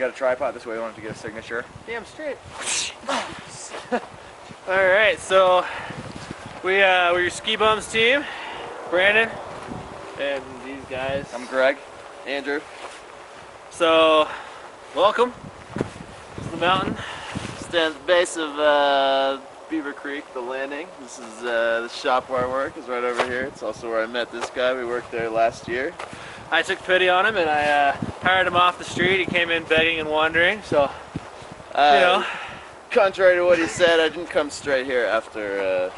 got a tripod this way. We wanted to get a signature. Damn straight. Alright, so we're your ski bums team. Brandon and these guys. I'm Greg. Andrew. So, welcome to the mountain. Stand at the base of Beaver Creek, the landing. This is the shop where I work, is right over here. It's also where I met this guy. We worked there last year. I took pity on him and I hired him off the street. He came in begging and wandering, so, you know. Contrary to what he said, I didn't come straight here after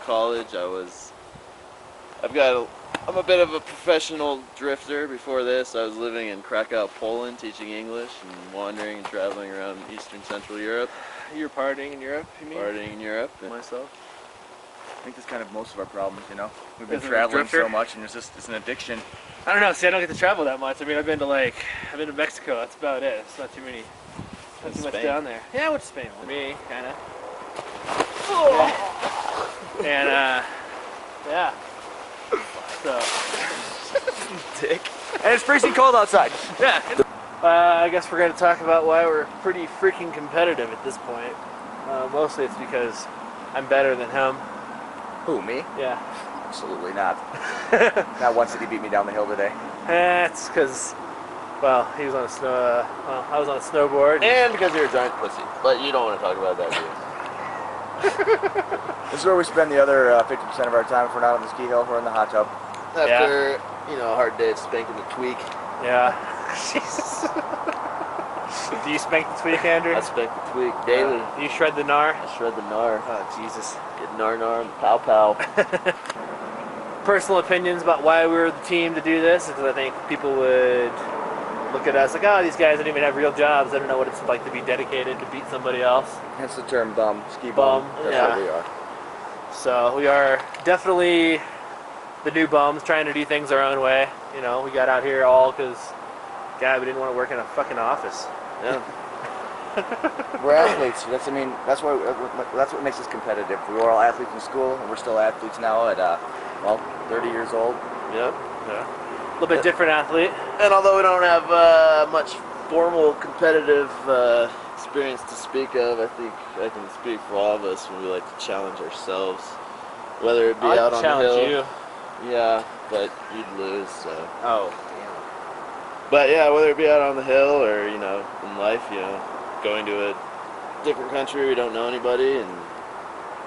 college. I'm a bit of a professional drifter. Before this, I was living in Krakow, Poland, teaching English and wandering and traveling around Eastern Central Europe. You're partying in Europe, you mean? Partying in Europe. Myself. I think that's kind of most of our problems, you know. We've been As a traveling drifter? so much, and it's an addiction. I don't know. See, I don't get to travel that much. I mean, I've been to Mexico. That's about it. It's not too many. Not too much Spain? down there. Yeah, I went to Spain. Me, kind of. Oh. And yeah. So. Dick. And it's freezing cold outside. Yeah. I guess we're going to talk about why we're pretty freaking competitive at this point. Mostly it's because I'm better than him. Who, me? Yeah. Absolutely not. Not once did he beat me down the hill today. It's because, well, he was on a I was on a snowboard. And because you're a giant pussy. But you don't want to talk about that, do you? This is where we spend the other 50% of our time if we're not on the ski hill. We're in the hot tub. After, you know, a hard day of spanking the tweak. Yeah. Jesus. Do you spank the tweak, Andrew? I spank the tweak daily. Do you shred the gnar? I shred the gnar. Oh, Jesus. Get gnar and pow pow. Personal opinions about why we were the team to do this, because I think people would look at us like, oh, these guys don't even have real jobs. They don't know what it's like to be dedicated to beat somebody else. Hence the term bum. Ski Bum, bum. That's yeah. what we are. So we are definitely the new bums trying to do things our own way. You know, we got out here all because, God, we didn't want to work in a fucking office. Yeah. We're athletes. That's what makes us competitive. We were all athletes in school, and we're still athletes now at well, 30 years old. Yep. Yeah. A little bit different athlete. And although we don't have much formal competitive experience to speak of, I think I can speak for all of us when we like to challenge ourselves, whether it be out on the hill. Challenge you. Yeah, but you'd lose. So. Oh. But yeah, whether it be out on the hill or, you know, in life, you know, going to a different country we don't know anybody and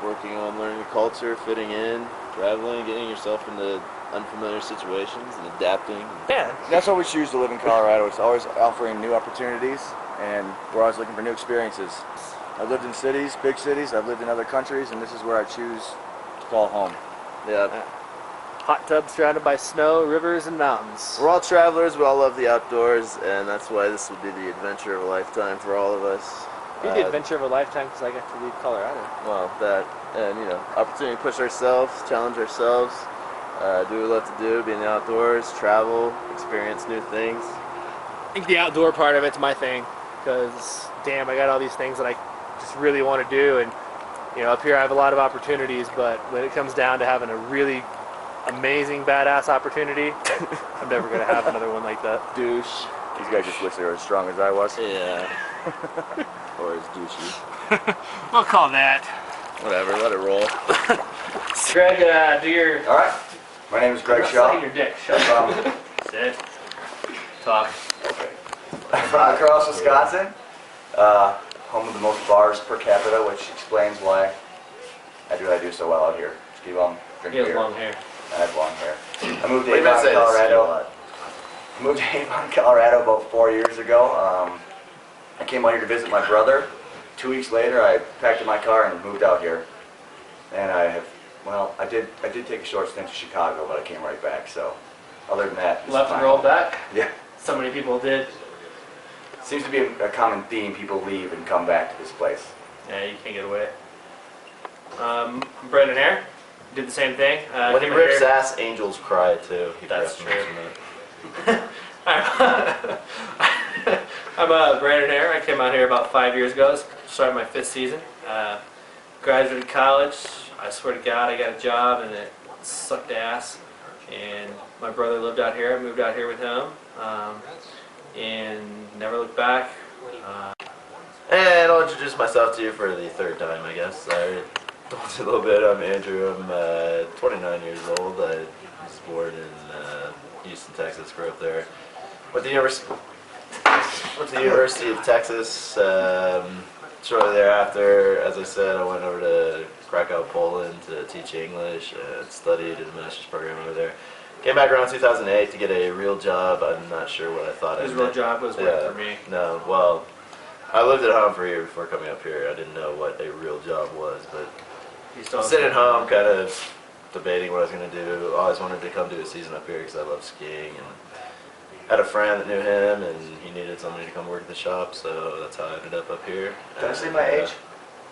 working on learning the culture, fitting in, traveling, getting yourself into unfamiliar situations and adapting. Yeah. That's why we choose to live in Colorado. It's always offering new opportunities, and we're always looking for new experiences. I've lived in cities, big cities. I've lived in other countries, and this is where I choose to call home. Yeah. Hot tub surrounded by snow, rivers, and mountains. We're all travelers, we all love the outdoors, and that's why this would be the adventure of a lifetime for all of us. You're the adventure of a lifetime because I got to leave Colorado. Well, that, and you know, opportunity to push ourselves, challenge ourselves, do what we love to do, be in the outdoors, travel, experience new things. I think the outdoor part of it's my thing because, damn, I got all these things that I just really want to do, and you know, up here I have a lot of opportunities, but when it comes down to having a really amazing, badass opportunity, I'm never going to have another one like that. Douche. These guys just wish they were as strong as I was. Yeah. Or as douchey. We'll call that. Whatever, let it roll. Greg, do your... All right. My name is Greg Not Shaw. sucking your dick. Shut up. Sit. Talk. I'm from La Crosse, Wisconsin. Home of the most bars per capita, which explains why I do what I do so well out here. Ski bum, drink He has beer. long hair. I have long hair. I moved to What do you Avon, say this? Colorado. Moved to Avon, Colorado about 4 years ago. I came out here to visit my brother. 2 weeks later, I packed up my car and moved out here. And I have, well, I did take a short stint to Chicago, but I came right back. So, other than that, this Left is and fine. rolled back? Yeah. So many people did. Seems to be a common theme. People leave and come back to this place. Yeah, you can't get away. I'm Brendan Hare. Did the same thing. When he came rips here- ass, angels cry too. That's He true. mentioned I'm Brandon Hare. I came out here about 5 years ago. Started my 5th season. Graduated college. I swear to God, I got a job and it sucked ass. And my brother lived out here. I moved out here with him, and never looked back. And I'll introduce myself to you for the third time, I guess. I told you a little bit. I'm Andrew. I'm 29 years old. I was born in Houston, Texas. Grew up there. Went to the University of Texas. Shortly thereafter, as I said, I went over to Krakow, Poland to teach English and studied in a master's program over there. Came back around 2008 to get a real job. I'm not sure what I thought. His real job was work for me. No, well, I lived at home for a year before coming up here. I didn't know what a real job was, but I'm sitting at home kind of debating what I was going to do. I always wanted to come do a season up here because I love skiing, and had a friend that knew him, and he needed somebody to come work at the shop, so that's how I ended up here. Can I say my age?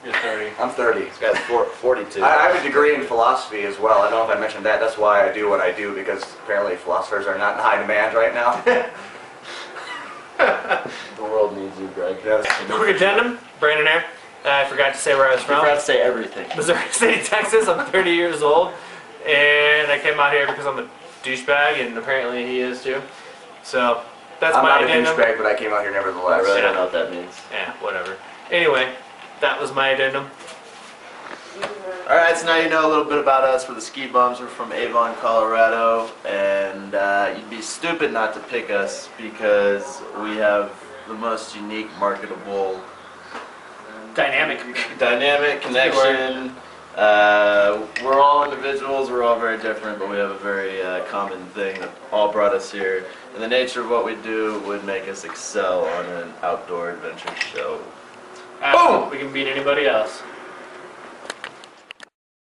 You're 30. I'm 30. This guy's 42. I have a degree in philosophy as well. I don't know if I mentioned that. That's why I do what I do, because apparently philosophers are not in high demand right now. The world needs you, Greg. Quick addendum, Brandon here. I forgot to say where I was I from. forgot to say everything. Missouri City, Texas. I'm 30 years old, and I came out here because I'm a douchebag, and apparently he is too. So that's I'm my not a addendum. douchebag, but I came out here I nevertheless. really don't know what that means. Yeah, whatever. Anyway, that was my addendum. Alright, so now you know a little bit about us. We're the Ski Bums. We're from Avon, Colorado, and you'd be stupid not to pick us because we have the most unique, marketable, Dynamic. dynamic connection. We're all individuals, we're all very different, but we have a very common thing that all brought us here. And the nature of what we do would make us excel on an outdoor adventure show. Boom! We can beat anybody else.